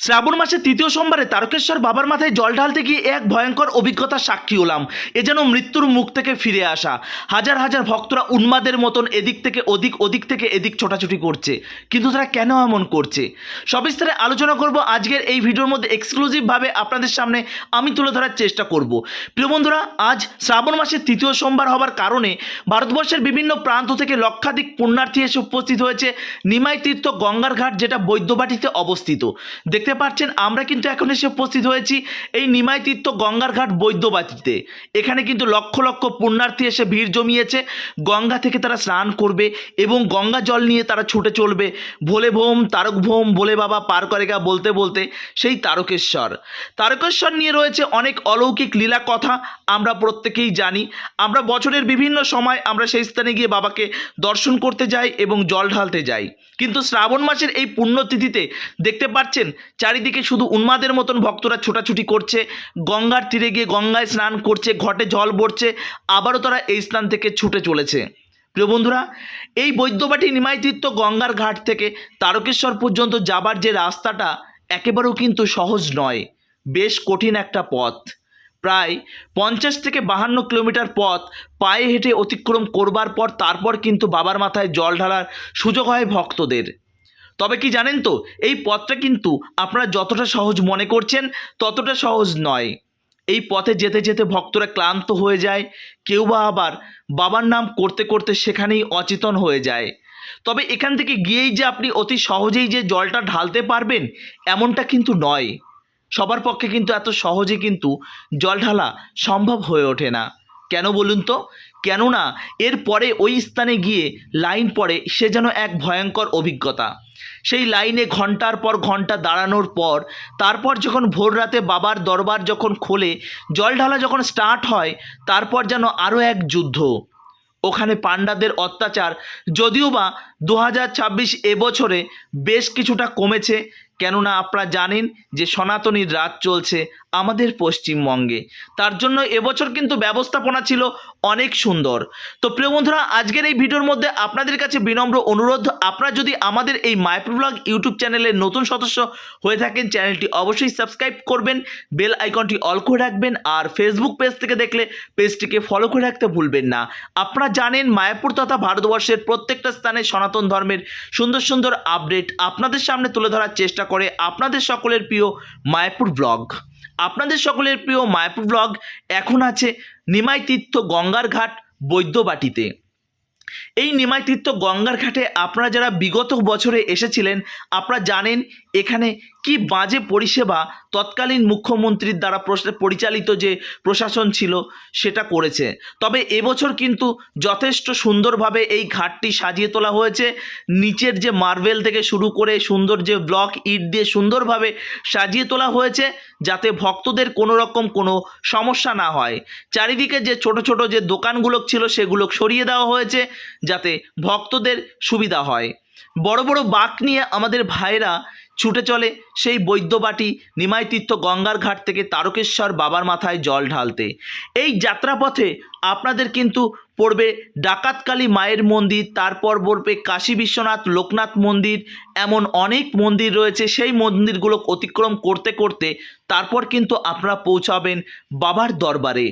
শ্রাবণ মাসের তৃতীয় সোমবারে তারকেশ্বর বাবার মাথায় জল ঢালতে গিয়ে এক ভয়ঙ্কর অভিজ্ঞতার সাক্ষী হলাম। এ যেন মৃত্যুর মুখ থেকে ফিরে আসা। হাজার হাজার ভক্তরা উন্মাদের মতন এদিক থেকে ওদিক, ওদিক থেকে এদিক ছোটাছুটি করছে। কিন্তু তারা কেন এমন করছে, সবিস্তারে আলোচনা করব আজকের এই ভিডিওর মধ্যে। এক্সক্লুসিভভাবে আপনাদের সামনে আমি তুলে ধরার চেষ্টা করব। প্রিয় বন্ধুরা, আজ শ্রাবণ মাসের তৃতীয় সোমবার হবার কারণে ভারতবর্ষের বিভিন্ন প্রান্ত থেকে লক্ষাধিক পুণ্যার্থী এসে উপস্থিত হয়েছে নিমাই তীর্থ গঙ্গার ঘাট, যেটা বৈদ্যবাটিতে অবস্থিত। দেখতে পাচ্ছেন আমরা কিন্তু এখন এসে উপস্থিত হয়েছি এই নিমাই তীর্থ গঙ্গার ঘাট বৈদ্যবাটিতে। এখানে কিন্তু লক্ষ লক্ষ পুণ্যার্থী এসে ভিড় জমিয়েছে। গঙ্গা থেকে তারা স্নান করবে এবং গঙ্গা জল নিয়ে তারা ছুটে চলবে ভোলে ভোম তারক ভোম ভোলে বাবা পার করেগা বলতে বলতে সেই তারকেশ্বর নিয়ে রয়েছে অনেক অলৌকিক লীলা কথা। আমরা প্রত্যেকেই জানি, আমরা বছরের বিভিন্ন সময় আমরা সেই স্থানে গিয়ে বাবাকে দর্শন করতে যাই এবং জল ঢালতে যাই। কিন্তু শ্রাবণ মাসের এই পুণ্যতিথিতে দেখতে পাচ্ছেন চারিদিকে শুধু উন্মাদের মতন ভক্তরা ছোটাছুটি করছে, গঙ্গার তীরে গিয়ে গঙ্গায় স্নান করছে, ঘটে জল ভরছে, আবারও তারা এই স্থান থেকে ছুটে চলেছে। প্রিয় বন্ধুরা, এই বৈদ্যবাটি নিমাই তীর্থ গঙ্গার ঘাট থেকে তারকেশ্বর পর্যন্ত যাবার যে রাস্তাটা একেবারেও কিন্তু সহজ নয়, বেশ কঠিন একটা পথ। প্রায় 50 থেকে 52 কিলোমিটার পথ পায়ে হেঁটে অতিক্রম করবার পর তারপর কিন্তু বাবার মাথায় জল ঢালার সুযোগ হয় ভক্তদের। তবে কি জানেন তো, এই পথটা কিন্তু আপনারা যতটা সহজ মনে করছেন ততটা সহজ নয়। এই পথে যেতে যেতে ভক্তরা ক্লান্ত হয়ে যায়, কেউ বা আবার বাবার নাম করতে করতে সেখানেই অচেতন হয়ে যায়। তবে এখান থেকে গিয়েই যে আপনি অতি সহজেই যে জলটা ঢালতে পারবেন এমনটা কিন্তু নয়। সবার পক্ষে কিন্তু এত সহজে কিন্তু জল ঢালা সম্ভব হয়ে ওঠে না। কেন বলুন তো? কেননা এরপরে ওই স্থানে গিয়ে লাইন পড়ে, সে যেন এক ভয়ঙ্কর অভিজ্ঞতা। সেই লাইনে ঘন্টার পর ঘন্টা দাঁড়ানোর পর তারপর যখন ভোর রাতে বাবার দরবার যখন খোলে, জল ঢালা যখন স্টার্ট হয়, তারপর যেন আরও এক যুদ্ধ। ওখানে পাণ্ডাদের অত্যাচার যদিও বা 2026 এবছরে বেশ কিছুটা কমেছে, কেননা আপনারা জানেন যে সনাতনীর রাজ চলছে আমাদের পশ্চিমবঙ্গে। তার জন্য এবছর কিন্তু ব্যবস্থাপনা ছিল অনেক সুন্দর। তো প্রিয় বন্ধুরা, আজকের এই ভিডিওর মধ্যে আপনাদের কাছে বিনম্র অনুরোধ, আপনারা যদি আমাদের এই মায়াপুর ব্লগ ইউটিউব চ্যানেলের নতুন সদস্য হয়ে থাকেন, চ্যানেলটি অবশ্যই সাবস্ক্রাইব করবেন, বেল আইকনটি অল করে রাখবেন, আর ফেসবুক পেজ থেকে দেখলে পেজটিকে ফলো করে রাখতে ভুলবেন না। আপনারা জানেন মায়াপুর তথা ভারতবর্ষের প্রত্যেকটা স্থানে সনাতন ধর্মের সুন্দর সুন্দর আপডেট আপনাদের সামনে তুলে ধরার চেষ্টা করে আপনাদের সকলের প্রিয় মায়াপুর ব্লগ। আপনাদের সকলের প্রিয় মায়াপুর ব্লগ এখন আছে নিমাই তীর্থ গঙ্গার ঘাট বৈদ্যবাটিতে। এই নিমাই তীর্থ গঙ্গার ঘাটে আপনারা যারা বিগত বছরে এসেছিলেন, আপনারা জানেন এখানে কি বাজে পরিষেবা তৎকালীন মুখ্যমন্ত্রীর দ্বারা পরিচালিত যে প্রশাসন ছিল সেটা করেছে। তবে এবছর কিন্তু যথেষ্ট সুন্দরভাবে এই ঘাটটি সাজিয়ে তোলা হয়েছে। নিচের যে মার্বেল থেকে শুরু করে সুন্দর যে ব্লক ইট দিয়ে সুন্দরভাবে সাজিয়ে তোলা হয়েছে, যাতে ভক্তদের কোনো রকম কোনো সমস্যা না হয়। চারিদিকে যে ছোট ছোট যে দোকানগুলো ছিল সেগুলো সরিয়ে দেওয়া হয়েছে যাতে ভক্তদের সুবিধা হয়। বড় বড় বাঁক নিয়ে আমাদের ভাইরা ছুটে চলে সেই বৈদ্যবাটি নিমাই তীর্থ গঙ্গার ঘাট থেকে তারকেশ্বর বাবার মাথায় জল ঢালতে। এই যাত্রাপথে আপনাদের কিন্তু পড়বে ডাকাতকালী মায়ের মন্দির, তারপর পড়বে কাশী বিশ্বনাথ লোকনাথ মন্দির, এমন অনেক মন্দির রয়েছে। সেই মন্দিরগুলো অতিক্রম করতে করতে তারপর কিন্তু আপনারা পৌঁছাবেন বাবার দরবারে।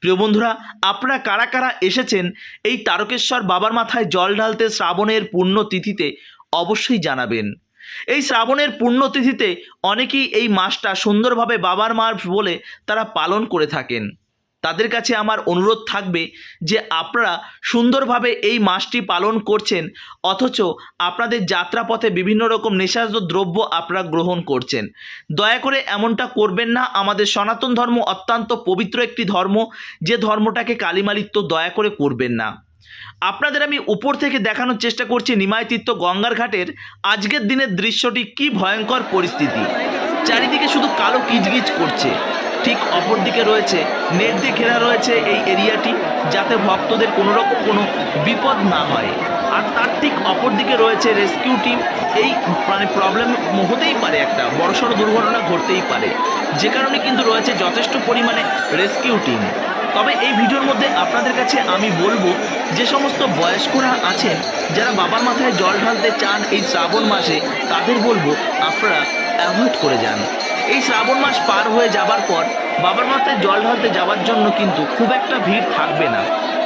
প্রিয় বন্ধুরা, আপনারা কারা কারা এসেছেন এই তারকেশ্বর বাবার মাথায় জল ঢালতে শ্রাবণের পুণ্যতিথিতে অবশ্যই জানাবেন। এই শ্রাবণের পুণ্যতিথিতে অনেকেই এই মাসটা সুন্দরভাবে বাবার মাস বলে তারা পালন করে থাকেন। তাদের কাছে আমার অনুরোধ থাকবে যে আপনারা সুন্দরভাবে এই মাসটি পালন করছেন, অথচ আপনাদের যাত্রাপথে বিভিন্ন রকম নেশাজ দ্রব্য আপনারা গ্রহণ করছেন। দয়া করে এমনটা করবেন না। আমাদের সনাতন ধর্ম অত্যন্ত পবিত্র একটি ধর্ম, যে ধর্মটাকে কালিমালিত্য দয়া করে করবেন না। আপনাদের আমি উপর থেকে দেখানোর চেষ্টা করছি নিমাই তীর্থ গঙ্গার ঘাটের আজকের দিনের দৃশ্যটি কি ভয়ঙ্কর পরিস্থিতি। চারিদিকে শুধু কালো কিচকিচ করছে। ঠিক অপর দিকে রয়েছে নেট দিয়ে ঘেরা রয়েছে এই এরিয়াটি, যাতে ভক্তদের কোনো রকম কোনো বিপদ না হয়। আর তার ঠিক অপর দিকে রয়েছে রেস্কিউ টিম। এই প্রবলেম হতেই পারে, একটা বড়সড় দুর্ঘটনা ঘটতেই পারে, যে কারণে কিন্তু রয়েছে যথেষ্ট পরিমাণে রেস্কিউ টিম। তবে এই ভিডিওর মধ্যে আপনাদের কাছে আমি বলবো, যে সমস্ত বয়স্করা আছেন যারা বাবার মাথায় জল ঢালতে চান এই শ্রাবণ মাসে, তাদের বলবো আপনারা অ্যাভয়েড করে যান। এই শ্রাবণ মাস পার হয়ে যাবার পর বাবার মাথায় জল ঢালতে যাওয়ার জন্য কিন্তু খুব একটা ভিড় থাকবে না,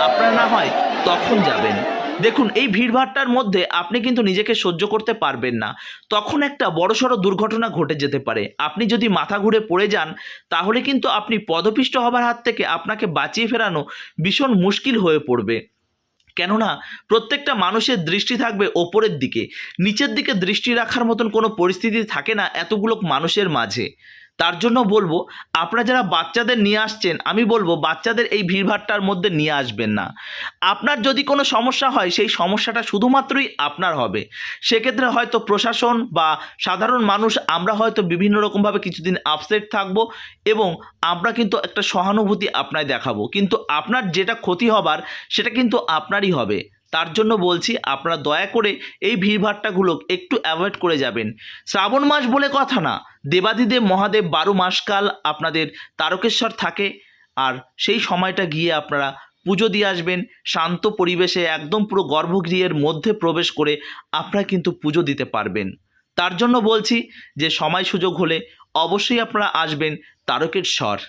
আপনারা না হয় তখন যাবেন। দেখুন, এই ভিড়ভাট্টার মধ্যে আপনি কিন্তু নিজেকে সহ্য করতে পারবেন না, তখন একটা বড়সড় দুর্ঘটনা ঘটে যেতে পারে। আপনি যদি মাথা ঘুরে পড়ে যান তাহলে কিন্তু আপনি পদপিষ্ট হবার হাত থেকে আপনাকে বাঁচিয়ে ফেরানো ভীষণ মুশকিল হয়ে পড়বে। কেননা প্রত্যেকটা মানুষের দৃষ্টি থাকবে ওপরের দিকে, নিচের দিকে দৃষ্টি রাখার মতন কোনো পরিস্থিতি থাকে না এতগুলো মানুষের মাঝে। তার জন্য বলবো, আপনারা যারা বাচ্চাদের নিয়ে আসছেন, আমি বলবো বাচ্চাদের এই ভিড়ভাট্টার মধ্যে নিয়ে আসবেন না। আপনার যদি কোনো সমস্যা হয় সেই সমস্যাটা শুধুমাত্রই আপনার হবে। সেক্ষেত্রে হয়তো প্রশাসন বা সাধারণ মানুষ আমরা হয়তো বিভিন্ন রকমভাবে কিছুদিন আপসেট থাকবো এবং আমরা কিন্তু একটা সহানুভূতি আপনায় দেখাবো, কিন্তু আপনার যেটা ক্ষতি হবার সেটা কিন্তু আপনারই হবে। তার জন্য বলছি, আপনারা দয়া করে এই ভিড়ভাট্টাগুলো একটু অ্যাভয়েড করে যাবেন। শ্রাবণ মাস বলে কথা না, দেবাদিদেব মহাদেব 12 মাসকাল আপনাদের তারকেশ্বর থাকে, আর সেই সময়টা গিয়ে আপনারা পুজো দিয়ে আসবেন শান্ত পরিবেশে, একদম পুরো গর্ভগৃহের মধ্যে প্রবেশ করে আপনারা কিন্তু পুজো দিতে পারবেন। তার জন্য বলছি যে সময় সুযোগ হলে অবশ্যই আপনারা আসবেন তারকেশ্বর।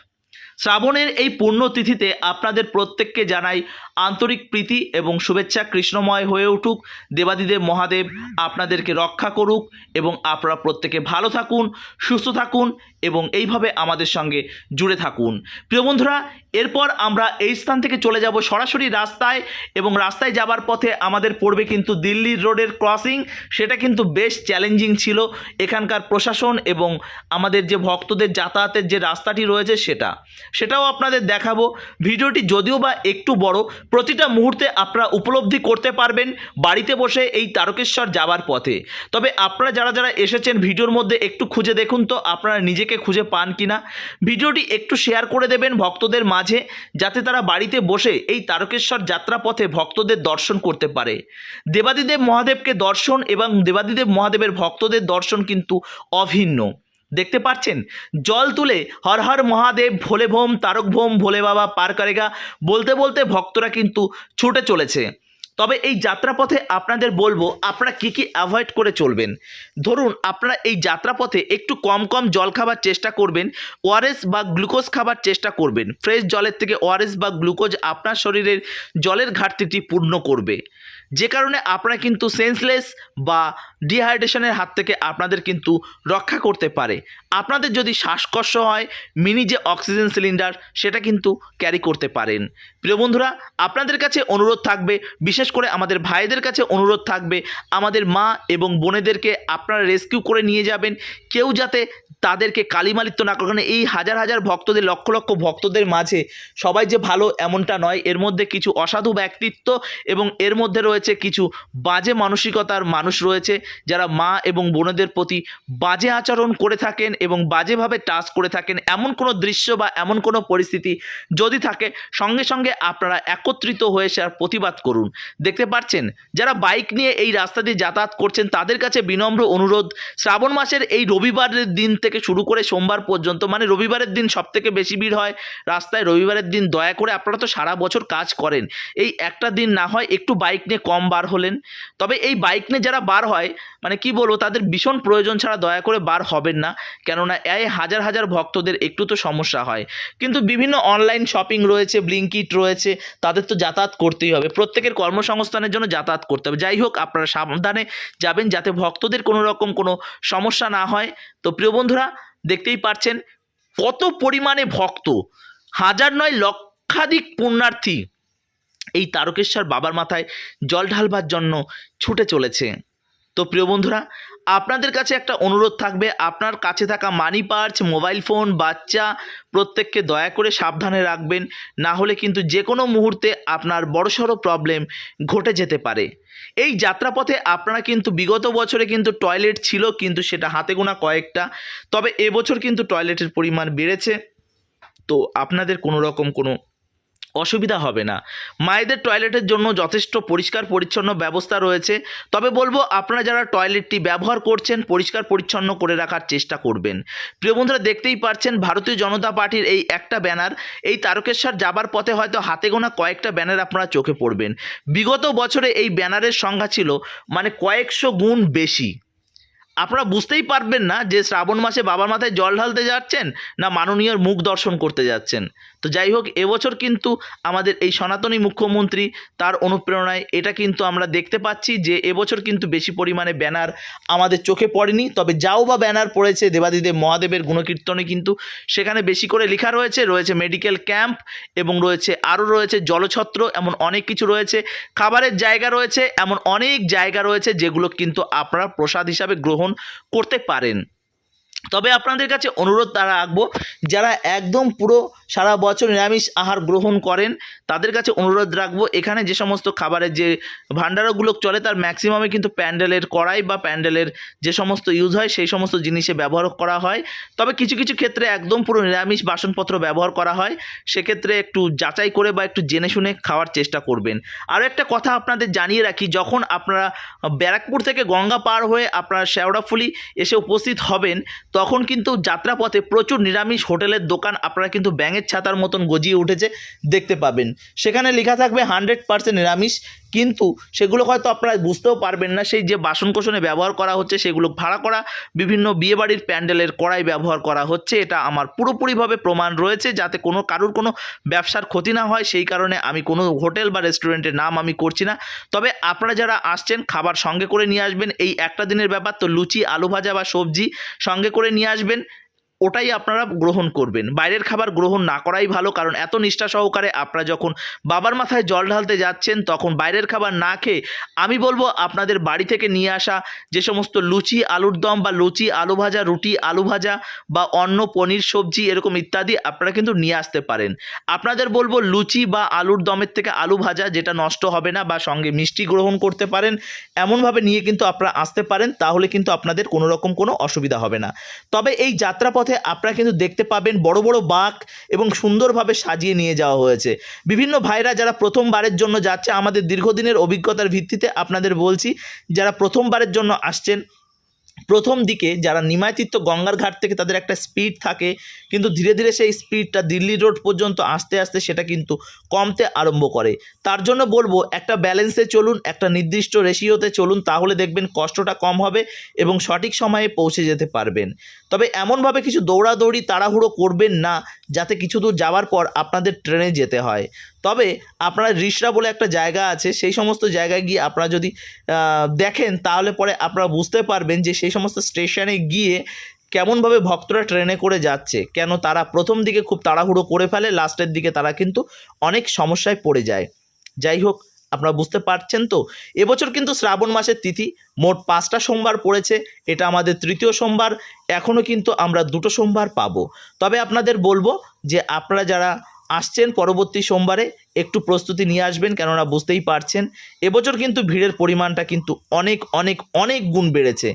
শ্রাবণের এই পুণ্যতিথিতে আপনাদের প্রত্যেককে জানাই আন্তরিক প্রীতি এবং শুভেচ্ছা। কৃষ্ণময় হয়ে উঠুক, দেবাদিদেব মহাদেব আপনাদেরকে রক্ষা করুক এবং আপনারা প্রত্যেকে ভালো থাকুন, সুস্থ থাকুন এবং এইভাবে আমাদের সঙ্গে জুড়ে থাকুন। প্রিয় বন্ধুরা, এরপর আমরা এই স্থান থেকে চলে যাব সরাসরি রাস্তায়, এবং রাস্তায় যাবার পথে আমাদের পড়বে কিন্তু দিল্লি রোডের ক্রসিং। সেটা কিন্তু বেশ চ্যালেঞ্জিং ছিল এখানকার প্রশাসন এবং আমাদের যে ভক্তদের যাতায়াতের যে রাস্তাটি রয়েছে সেটাও আপনাদের দেখাবো। ভিডিওটি যদিও বা একটু বড়, প্রতিটা মুহূর্তে আপনারা উপলব্ধি করতে পারবেন বাড়িতে বসে এই তারকেশ্বর যাওয়ার পথে। তবে আপনারা যারা যারা এসেছেন ভিডিওর মধ্যে একটু খুঁজে দেখুন তো আপনারা নিজেকে খুঁজে পান কিনা। ভিডিওটি একটু শেয়ার করে দেবেন ভক্তদের মাঝে, যাতে তারা বাড়িতে বসে এই তারকেশ্বর যাত্রাপথে ভক্তদের দর্শন করতে পারে। দেবাদিদেব মহাদেবকে দর্শন এবং দেবাদিদেব মহাদেবের ভক্তদের দর্শন কিন্তু অভিন্ন। দেখতে পাচ্ছেন, জল তুলে হর হর মহাদেব ভোলে ভোম তারক ভোম ভোলে বাবা পার করেগা বলতে বলতে ভক্তরা কিন্তু ছুটে চলেছে। তবে এই যাত্রাপথে আপনাদের বলবো আপনারা কি কি অ্যাভয়েড করে চলবেন। ধরুন, আপনারা এই যাত্রাপথে একটু কম কম জল খাবার চেষ্টা করবেন, ওআরএস বা গ্লুকোজ খাবার চেষ্টা করবেন। ফ্রেশ জলের থেকে ওআরএস বা গ্লুকোজ আপনার শরীরের জলের ঘাটতিটি পূর্ণ করবে, যে কারণে আপনারা কিন্তু সেন্সলেস বা ডিহাইড্রেশনের হাত থেকে আপনাদের কিন্তু রক্ষা করতে পারে। আপনাদের যদি শ্বাসকষ্ট হয়, মিনি যে অক্সিজেন সিলিন্ডার সেটা কিন্তু ক্যারি করতে পারেন। প্রিয় বন্ধুরা, আপনাদের কাছে অনুরোধ থাকবে, বিশেষ করে আমাদের ভাইদের কাছে অনুরোধ থাকবে, আমাদের মা এবং বোনেদেরকে আপনারা রেস্কিউ করে নিয়ে যাবেন। কেউ যাতে তাদেরকে কালিমালিত্য না করে। এই হাজার হাজার ভক্তদের, লক্ষ লক্ষ ভক্তদের মাঝে সবাই যে ভালো এমনটা নয়, এর মধ্যে কিছু অসাধু ব্যক্তিত্ব এবং এর মধ্যে রয়েছে কিছু বাজে মানসিকতার মানুষ রয়েছে, যারা মা এবং বোনেদের প্রতি বাজে আচরণ করে থাকেন এবং বাজেভাবে টাচ করে থাকেন। এমন কোনো দৃশ্য বা এমন কোনো পরিস্থিতি যদি থাকে, সঙ্গে সঙ্গে আপনারা একত্রিত হয়ে সেটার প্রতিবাদ করুন। দেখতে পাচ্ছেন, যারা বাইক নিয়ে এই রাস্তা দিয়ে যাতায়াত করছেন তাদের কাছে বিনম্র অনুরোধ, শ্রাবণ মাসের এই রবিবারের দিন থেকে শুরু করে সোমবার পর্যন্ত, মানে রবিবারের দিন সবথেকে বেশি ভিড় হয় রাস্তায়। রবিবারের দিন দয়া করে, আপনারা তো সারা বছর কাজ করেন, এই একটা দিন না হয় একটু বাইক নিয়ে কম বার হলেন। তবে এই বাইক নিয়ে যারা বার হয়, মানে কি বলবো, তাদের ভীষণ প্রয়োজন ছাড়া দয়া করে বার হবেন না, কেননা এই হাজার হাজার ভক্তদের একটু তো সমস্যা হয়। কিন্তু বিভিন্ন অনলাইন শপিং রয়েছে, ব্লিঙ্কিট রয়েছে, তাদের তো যাতায়াত করতেই হবে, প্রত্যেকের কর্মসংস্থানের জন্য যাতায়াত করতে হবে। যাই হোক, আপনারা সাবধানে যাবেন যাতে ভক্তদের কোনো রকম কোনো সমস্যা না হয়। তো প্রিয় বন্ধুরা, দেখতেই পাচ্ছেন কত পরিমাণে ভক্ত, হাজার নয় লক্ষাধিক পুণ্যার্থী এই তারকেশ্বর বাবার মাথায় জল ঢালবার জন্য ছুটে চলেছে। তো প্রিয় বন্ধুরা, আপনাদের কাছে একটা অনুরোধ থাকবে, আপনার কাছে থাকা মানি পার্স, মোবাইল ফোন, বাচ্চা প্রত্যেককে দয়া করে সাবধানে রাখবেন, না হলে কিন্তু যে কোনো মুহূর্তে আপনার বড়সড় প্রবলেম ঘটে যেতে পারে। এই যাত্রাপথে আপনারা কিন্তু বিগত বছরে কিন্তু টয়লেট ছিল, কিন্তু সেটা হাতে গোনা কয়েকটা, তবে এবছর কিন্তু টয়লেটের পরিমাণ বেড়েছে। তো আপনাদের কোনো রকম কোনো অসুবিধা হবে না। মায়েদের টয়লেটের জন্য যথেষ্ট পরিষ্কার পরিচ্ছন্ন ব্যবস্থা রয়েছে। তবে বলবো, আপনারা যারা টয়লেটটি ব্যবহার করছেন পরিষ্কার পরিচ্ছন্ন করে রাখার চেষ্টা করবেন। প্রিয় বন্ধুরা, দেখতেই পাচ্ছেন ভারতীয় জনতা পার্টির এই একটা ব্যানার, এই তারকেশ্বর যাবার পথে হয়তো হাতে গোনা কয়েকটা ব্যানার আপনারা চোখে পড়বেন। বিগত বছরে এই ব্যানারের সংখ্যা ছিল মানে কয়েকশো গুণ বেশি। আপনারা বুঝতেই পারবেন না যে শ্রাবণ মাসে বাবার মাথায় জল ঢালতে যাচ্ছেন না মাননীয়র মুখ দর্শন করতে যাচ্ছেন। তো যাই হোক, এবছর কিন্তু আমাদের এই সনাতনী মুখ্যমন্ত্রী তার অনুপ্রেরণায় এটা কিন্তু আমরা দেখতে পাচ্ছি যে এবছর কিন্তু বেশি পরিমাণে ব্যানার আমাদের চোখে পড়েনি, তবে যাও বা ব্যানার পড়েছে দেবাদিদেব মহাদেবের গুণকীর্তনে কিন্তু সেখানে বেশি করে লেখা রয়েছে মেডিকেল ক্যাম্প এবং আরও রয়েছে জলছত্র, এমন অনেক কিছু রয়েছে, খাবারের জায়গা রয়েছে, এমন অনেক জায়গা রয়েছে যেগুলো কিন্তু আপনারা প্রসাদ হিসাবে গ্রহণ করতে পারেন। তবে আপনাদের কাছে অনুরোধ রাখবো, যারা একদম পুরো সারা বছর নিরামিষ আহার গ্রহণ করেন তাদের কাছে অনুরোধ রাখবো, এখানে যে সমস্ত খাবারের যে ভাণ্ডারগুলো চলে তার ম্যাক্সিমামে কিন্তু প্যান্ডেলের কড়াই বা প্যান্ডেলের যে সমস্ত ইউজ হয় সেই সমস্ত জিনিসে ব্যবহার করা হয়। তবে কিছু কিছু ক্ষেত্রে একদম পুরো নিরামিষ বাসনপত্র ব্যবহার করা হয়, সেক্ষেত্রে একটু যাচাই করে বা একটু জেনে শুনে খাওয়ার চেষ্টা করবেন। আরও একটা কথা আপনাদের জানিয়ে রাখি, যখন আপনারা ব্যারাকপুর থেকে গঙ্গা পার হয়ে আপনারা শেওড়াফুলি এসে উপস্থিত হবেন তখন কিন্তু যাত্রাপথে প্রচুর নিরামিষ হোটেলের দোকান আপনারা কিন্তু ব্যাঙের ছাতার মতন গজিয়ে উঠেছে দেখতে পাবেন। সেখানে লেখা থাকবে 100% নিরামিষ, কিন্তু সেগুলো হয়তো আপনারা বুঝতেও পারবেন না। সেই যে বাসনকোসনে ব্যবহার করা হচ্ছে সেগুলো ভাড়া করা বিভিন্ন বিয়েবাড়ির প্যান্ডেলের কড়াই ব্যবহার করা হচ্ছে, এটা আমার পুরোপুরিভাবে প্রমাণ রয়েছে, যাতে কারুর কোনো ব্যবসার ক্ষতি না হয় সেই কারণে আমি কোনো হোটেল বা রেস্টুরেন্টের নাম আমি করছি না। তবে আপনারা যারা আসছেন খাবার সঙ্গে করে নিয়ে আসবেন, এই একটা দিনের ব্যাপার তো লুচি আলু ভাজা বা সবজি সঙ্গে করে নিয়ে আসবেন, ওটাই আপনারা গ্রহণ করবেন। বাইরের খাবার গ্রহণ না করাই ভালো, কারণ এত নিষ্ঠা সহকারে আপনারা যখন বাবার মাথায় জল ঢালতে যাচ্ছেন তখন বাইরের খাবার না খেয়ে আমি বলবো আপনাদের বাড়ি থেকে নিয়ে আসা যে সমস্ত লুচি আলুর দম বা লুচি আলু ভাজা, রুটি আলু ভাজা বা অন্য পনির সবজি এরকম ইত্যাদি আপনারা কিন্তু নিয়ে আসতে পারেন। আপনাদের বলবো লুচি বা আলুর দমের থেকে আলু ভাজা, যেটা নষ্ট হবে না, বা সঙ্গে মিষ্টি গ্রহণ করতে পারেন, এমনভাবে নিয়ে কিন্তু আপনারা আসতে পারেন, তাহলে কিন্তু আপনাদের কোনো রকম কোনো অসুবিধা হবে না। তবে এই যাত্রাপথে আপনারা কিন্তু দেখতে পাবেন বড় বড় বাঁক এবং সুন্দরভাবে সাজিয়ে নিয়ে যাওয়া হয়েছে। বিভিন্ন ভাইরা যারা প্রথমবারের জন্য যাচ্ছে, আমাদের দীর্ঘদিনের অভিজ্ঞতার ভিত্তিতে আপনাদের বলছি, যারা প্রথমবারের জন্য আসছেন, প্রথম দিকে যারা নিমাইতীর্থ গঙ্গার ঘাট থেকে তাদের একটা স্পিড থাকে, কিন্তু ধীরে ধীরে সেই স্পিডটা দিল্লি রোড পর্যন্ত আস্তে আস্তে সেটা কিন্তু কমতে আরম্ভ করে। তার জন্য বলবো একটা ব্যালেন্সে চলুন, একটা নির্দিষ্ট রেশিওতে চলুন, তাহলে দেখবেন কষ্টটা কম হবে এবং সঠিক সময়ে পৌঁছে যেতে পারবেন। তবে এমনভাবে কিছু দৌড়াদৌড়ি তাড়াহুড়ো করবেন না যাতে কিছু দূর যাওয়ার পর আপনাদের ট্রেনে যেতে হয়। তবে আপনারা রিসরা বলে একটা জায়গা আছে, সেই সমস্ত জায়গায় গিয়ে আপনারা যদি দেখেন তাহলে পরে আপনারা বুঝতে পারবেন যে সেই সমস্ত স্টেশনে গিয়ে কেমনভাবে ভক্তরা ট্রেনে করে যাচ্ছে, কেন তারা প্রথম দিকে খুব তাড়াহুড়ো করে ফেলে, লাস্টের দিকে তারা কিন্তু অনেক সমস্যায় পড়ে যায়। যাই হোক, আপনারা বুঝতে পারছেন তো। এবছর কিন্তু শ্রাবণ মাসের তিথি মোট 5টা সোমবার পড়েছে, এটা আমাদের তৃতীয় সোমবার, এখনও কিন্তু আমরা 2টো সোমবার পাবো। তবে আপনাদের বলবো যে আপনারা যারা আসছেন পরবর্তী সোমবারে একটু প্রস্তুতি নিয়ে আসবেন, কেননা বুঝতেই পারছেন এবছর কিন্তু ভিড়ের পরিমাণটা কিন্তু অনেক অনেক অনেক গুণ বেড়েছে,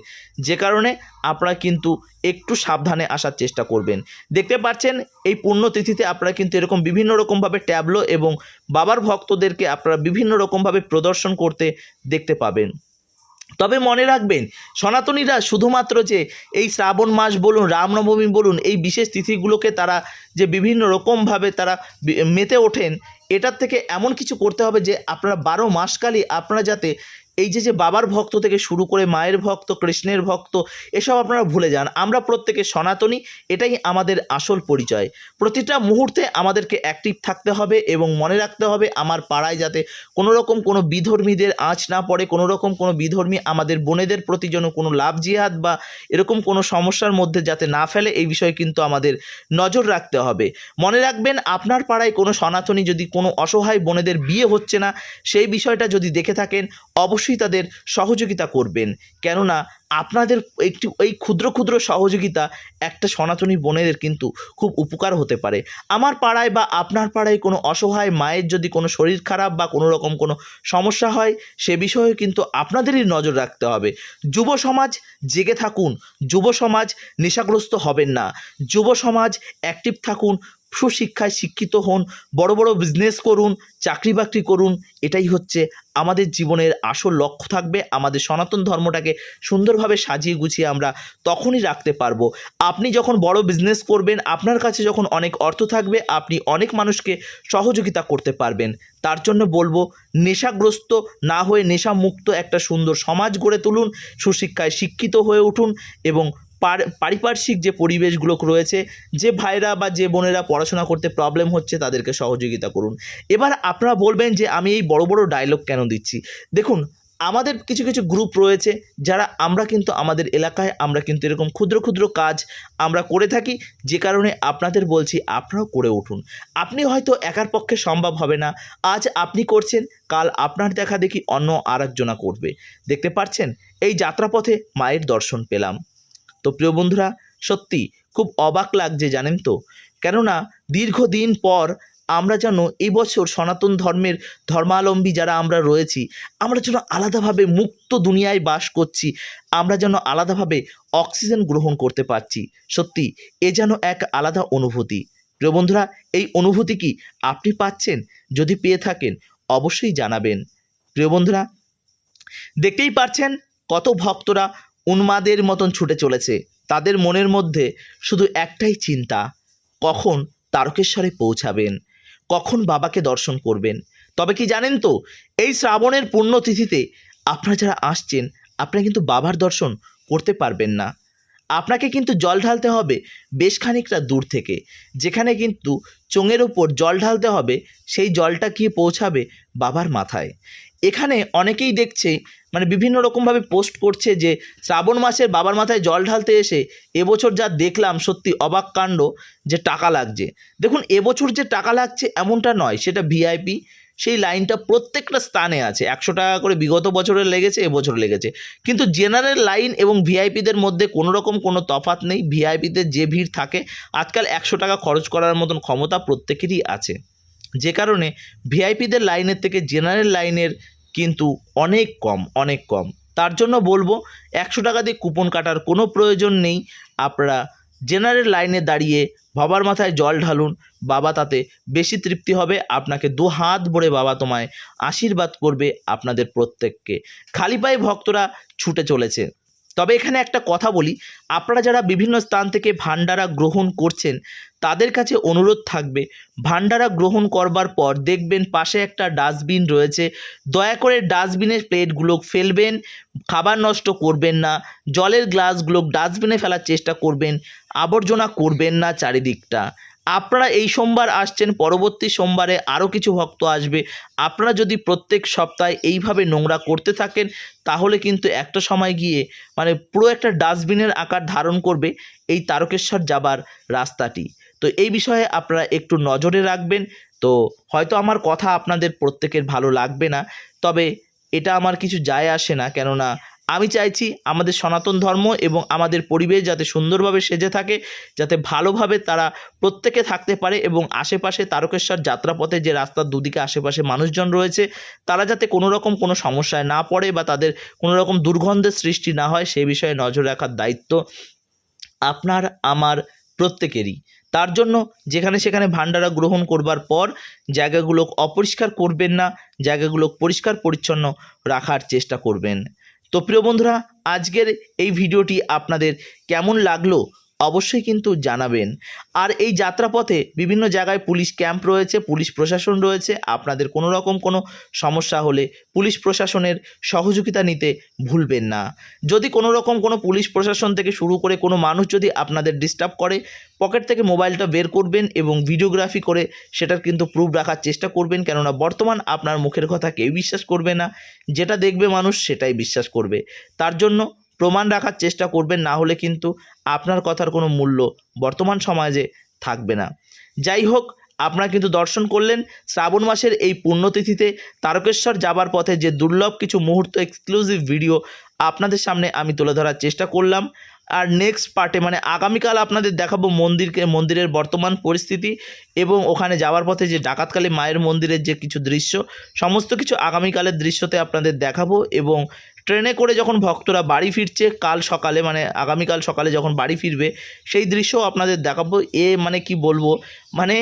যে কারণে আপনারা কিন্তু একটু সাবধানে আসার চেষ্টা করবেন। দেখতে পাচ্ছেন এই পুণ্যতিথিতে আপনারা কিন্তু এরকম বিভিন্ন রকমভাবে ট্যাবলো এবং বাবার ভক্তদেরকে আপনারা বিভিন্ন রকমভাবে প্রদর্শন করতে দেখতে পাবেন। তবে মনে রাখবেন, সনাতনীরা শুধুমাত্র যে এই শ্রাবণ মাস বলুন, রামনবমী বলুন, এই বিশেষ তিথিগুলোকে তারা যে বিভিন্ন রকমভাবে তারা মেতে ওঠেন, এটার থেকে এমন কিছু করতে হবে যে আপনারা 12 মাসকালই আপনারা যাতে এই যে বাবার ভক্ত থেকে শুরু করে মায়ের ভক্ত, কৃষ্ণের ভক্ত, এসব আপনারা ভুলে যান। আমরা প্রত্যেকে সনাতনী, এটাই আমাদের আসল পরিচয়। প্রতিটা মুহূর্তে আমাদেরকে অ্যাক্টিভ থাকতে হবে এবং মনে রাখতে হবে আমার পাড়ায় যাতে কোনো রকম কোনো বিধর্মীদের আঁচ না পড়ে, কোনো রকম কোনো বিধর্মী আমাদের বোনেদের প্রতি যেন কোনো লাভ জিহাদ বা এরকম কোনো সমস্যার মধ্যে যাতে না ফেলে, এই বিষয়ে কিন্তু আমাদের নজর রাখতে হবে। মনে রাখবেন, আপনার পাড়ায় কোনো সনাতনী যদি কোনো অসহায় বোনেদের বিয়ে হচ্ছে না, সেই বিষয়টা যদি দেখে থাকেন অবশ্যই তাদের সহযোগিতা করবেন, কেননা আপনাদের একটি এই ক্ষুদ্র ক্ষুদ্র সহযোগিতা একটা সনাতনী বোনেদের কিন্তু খুব উপকার হতে পারে। আমার পাড়ায় বা আপনার পাড়ায় কোনো অসহায় মায়ের যদি কোনো শরীর খারাপ বা কোনো রকম কোনো সমস্যা হয়, সে বিষয়ে কিন্তু আপনাদেরই নজর রাখতে হবে। যুব সমাজ জেগে থাকুন, যুব সমাজ নেশাগ্রস্ত হবেন না, যুব সমাজ অ্যাক্টিভ থাকুন, সুশিক্ষায় শিক্ষিত হন, বড় বড় বিজনেস করুন, চাকরি বাকরি করুন। এটাই হচ্ছে আমাদের জীবনের আসল লক্ষ্য থাকবে। আমাদের সনাতন ধর্মটাকে সুন্দরভাবে সাজিয়ে গুছিয়ে আমরা তখনই রাখতে পারবো। আপনি যখন বড় বিজনেস করবেন, আপনার কাছে যখন অনেক অর্থ থাকবে, আপনি অনেক মানুষকে সহযোগিতা করতে পারবেন। তার জন্য বলবো, নেশাগ্রস্ত না হয়ে নেশামুক্ত একটা সুন্দর সমাজ গড়ে তুলুন, সুশিক্ষায় শিক্ষিত হয়ে উঠুন এবং পারিপার্শ্বিক যে পরিবেশগুলো রয়েছে, যে ভাইরা বা যে বোনেরা পড়াশোনা করতে প্রবলেম হচ্ছে তাদেরকে সহযোগিতা করুন। এবার আপনারা বলবেন যে আমি এই বড় বড় ডায়লগ কেন দিচ্ছি। দেখুন, আমাদের কিছু কিছু গ্রুপ রয়েছে যারা আমরা কিন্তু আমাদের এলাকায় আমরা কিন্তু এরকম ক্ষুদ্র ক্ষুদ্র কাজ আমরা করে থাকি, যে কারণে আপনাদের বলছি আপনারাও করে উঠুন। আপনি হয়তো একার পক্ষে সম্ভব হবে না, আজ আপনি করছেন, কাল আপনার দেখা দেখি অন্য আরেকজনা করবে। দেখতে পাচ্ছেন এই যাত্রাপথে মায়ের দর্শন পেলাম। তো প্রিয় বন্ধুরা, সত্যি খুব অবাক লাগছে জানেন তো, কেননা দীর্ঘদিন পর আমরা যেন এই বছর সনাতন ধর্মের ধর্মাবলম্বী যারা আমরা রয়েছি, আমরা যেন আলাদাভাবে মুক্ত দুনিয়ায় বাস করছি, আমরা যেন আলাদাভাবে অক্সিজেন গ্রহণ করতে পারছি। সত্যি এ যেন এক আলাদা অনুভূতি। প্রিয় বন্ধুরা, এই অনুভূতি কি আপনি পাচ্ছেন? যদি পেয়ে থাকেন অবশ্যই জানাবেন। প্রিয় বন্ধুরা, দেখতেই পাচ্ছেন কত ভক্তরা উন্মাদের মতন ছুটে চলেছে। তাদের মনের মধ্যে শুধু একটাই চিন্তা, কখন তারকেশ্বরে পৌঁছাবেন, কখন বাবাকে দর্শন করবেন। তবে কি জানেন তো, এই শ্রাবণের পুণ্যতিথিতে আপনারা যারা আসছেন, আপনারা কিন্তু বাবার দর্শন করতে পারবেন না। আপনাকে কিন্তু জল ঢালতে হবে বেশ খানিকটা দূর থেকে, যেখানে কিন্তু চোঙের ওপর জল ঢালতে হবে, সেই জলটা গিয়ে পৌঁছাবে বাবার মাথায়। এখানে অনেকেই দেখছে, মানে বিভিন্ন রকমভাবে পোস্ট করছে যে শ্রাবণ মাসে বাবার মাথায় জল ঢালতে এসে এবছর যা দেখলাম সত্যি অবাক কাণ্ড, যে টাকা লাগছে। দেখুন, এবছর যে টাকা লাগছে এমনটা নয়, সেটা ভিআইপি, সেই লাইনটা প্রত্যেকটা স্থানে আছে। 100 টাকা করে বিগত বছরে লেগেছে, এবছর লেগেছে। কিন্তু জেনারেল লাইন এবং ভিআইপিদের মধ্যে কোনো রকম কোনো তফাৎ নেই। ভিআইপিদের যে ভিড় থাকে, আজকাল 100 টাকা খরচ করার মতন ক্ষমতা প্রত্যেকেরই আছে, যে কারণে ভিআইপিদের লাইনের থেকে জেনারেল লাইনের কিন্তু অনেক কম, অনেক কম। তার জন্য বলবো 100 টাকা দিয়ে কুপন কাটার কোনো প্রয়োজন নেই। আপনারা জেনারেল লাইনে দাঁড়িয়ে বাবার মাথায় জল ঢালুন, বাবা তাতে বেশি তৃপ্তি হবে। আপনাকে 2 হাত ভরে বাবা তোমায় আশীর্বাদ করবে আপনাদের প্রত্যেককে। খালি পায়ে ভক্তরা ছুটে চলেছে। তবে এখানে একটা কথা বলি, আপনারা যারা বিভিন্ন স্থান থেকে ভান্ডারা গ্রহণ করছেন, তাদের কাছে অনুরোধ থাকবে, ভান্ডারা গ্রহণ করবার পর দেখবেন পাশে একটা ডাস্টবিন রয়েছে, দয়া করে ডাস্টবিনের প্লেটগুলো ফেলবেন, খাবার নষ্ট করবেন না, জলের গ্লাসগুলো ডাস্টবিনে ফেলার চেষ্টা করবেন, আবর্জনা করবেন না চারিদিকটা। আপনারা এই সোমবার আসছেন, পরবর্তী সোমবারে আরও কিছু ভক্ত আসবে। আপনারা যদি প্রত্যেক সপ্তাহে এইভাবে নোংরা করতে থাকেন, তাহলে কিন্তু একটা সময় গিয়ে মানে পুরো একটা ডাস্টবিনের আকার ধারণ করবে এই তারকেশ্বর যাবার রাস্তাটি। তো এই বিষয়ে আপনারা একটু নজরে রাখবেন। তো হয়তো আমার কথা আপনাদের প্রত্যেকের ভালো লাগবে না, তবে এটা আমার কিছু যায় আসে না, কেননা আমি চাইছি আমাদের সনাতন ধর্ম এবং আমাদের পরিবেশ যাতে সুন্দরভাবে সেজে থাকে, যাতে ভালোভাবে তারা প্রত্যেকে থাকতে পারে, এবং আশেপাশে তারকেশ্বর যাত্রাপথে যে রাস্তার দুদিকে আশেপাশে মানুষজন রয়েছে, তারা যাতে কোনো রকম কোনো সমস্যায় না পড়ে বা তাদের কোনো রকম দুর্গন্ধের সৃষ্টি না হয়, সেই বিষয়ে নজর রাখার দায়িত্ব আপনার আমার প্রত্যেকেরই। তার জন্য যেখানে সেখানে ভান্ডারা গ্রহণ করবার পর জায়গাগুলো অপরিষ্কার করবেন না, জায়গাগুলো পরিষ্কার পরিচ্ছন্ন রাখার চেষ্টা করবেন। তো প্রিয় বন্ধুরা, আজকের এই ভিডিওটি আপনাদের কেমন লাগলো অবশ্যই কিন্তু জানাবেন। আর এই যাত্রাপথে বিভিন্ন জায়গায় পুলিশ ক্যাম্প রয়েছে, পুলিশ প্রশাসন রয়েছে। আপনাদের কোনো রকম কোনো সমস্যা হলে পুলিশ প্রশাসনের সহযোগিতা নিতে ভুলবেন না। যদি কোনো রকম কোনো পুলিশ প্রশাসন থেকে শুরু করে কোনো মানুষ যদি আপনাদের ডিস্টার্ব করে, পকেট থেকে মোবাইলটা বের করবেন এবং ভিডিওগ্রাফি করে সেটার কিন্তু প্রুফ রাখার চেষ্টা করবেন, কেননা বর্তমান আপনার মুখের কথা কেউ বিশ্বাস করবে না, যেটা দেখবে মানুষ সেটাই বিশ্বাস করবে। তার জন্য প্রমাণ রাখার চেষ্টা করবেন, না হলে কিন্তু আপনার কথার কোনো মূল্য বর্তমান সমাজে থাকবে না। যাই হোক, আপনারা কিন্তু দর্শন করলেন শ্রাবণ মাসের এই পুণ্যতিথিতে তারকেশ্বর যাবার পথে যে দুর্লভ কিছু মুহূর্ত এক্সক্লুসিভ ভিডিও আপনাদের সামনে আমি তুলে ধরার চেষ্টা করলাম। আর নেক্সট পার্টে মানে আগামীকাল আপনাদের দেখাবো মন্দিরের বর্তমান পরিস্থিতি এবং ওখানে যাওয়ার পথে যে ডাকাতকালী মায়ের মন্দিরের যে কিছু দৃশ্য, সমস্ত কিছু আগামীকালের দৃশ্যতে আপনাদের দেখাবো। এবং ট্রেনে করে যখন ভক্তরা বাড়ি ফিরছে কাল সকালে, মানে আগামীকাল সকালে যখন বাড়ি ফিরবে, সেই দৃশ্যও আপনাদের দেখাবো। মানে কি বলবো, মানে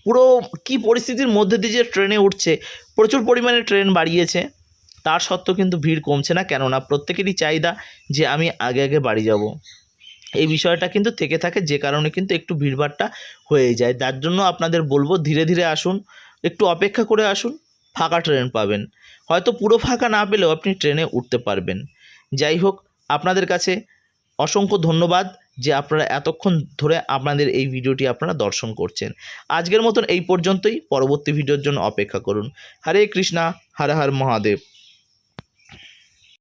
পুরো কি পরিস্থিতির মধ্যে দিয়ে যে ট্রেনে উঠছে, প্রচুর পরিমাণে ট্রেন বাড়িয়েছে, তার সত্ত্বেও কিন্তু ভিড় কমছে না। কেননা প্রত্যেকেরই চাহিদা যে আমি আগে আগে বাড়ি যাব, এই বিষয়টা কিন্তু থেকে থাকে, যে কারণে কিন্তু একটু ভিড়ভাড়টা হয়ে যায়। তার জন্য আপনাদের বলবো ধীরে ধীরে আসুন, একটু অপেক্ষা করে আসুন, ফাঁকা ট্রেন পাবেন। হয়তো পুরো ফাঁকা না পেলেও আপনি ট্রেনে উঠতে পারবেন। যাই হোক, আপনাদের কাছে অসংখ্য ধন্যবাদ যে আপনারা এতক্ষণ ধরে আপনাদের এই ভিডিওটি আপনারা দর্শন করছেন। আজকের মতন এই পর্যন্তই, পরবর্তী ভিডিওর জন্য অপেক্ষা করুন। হরে কৃষ্ণা, হর হর মহাদেব।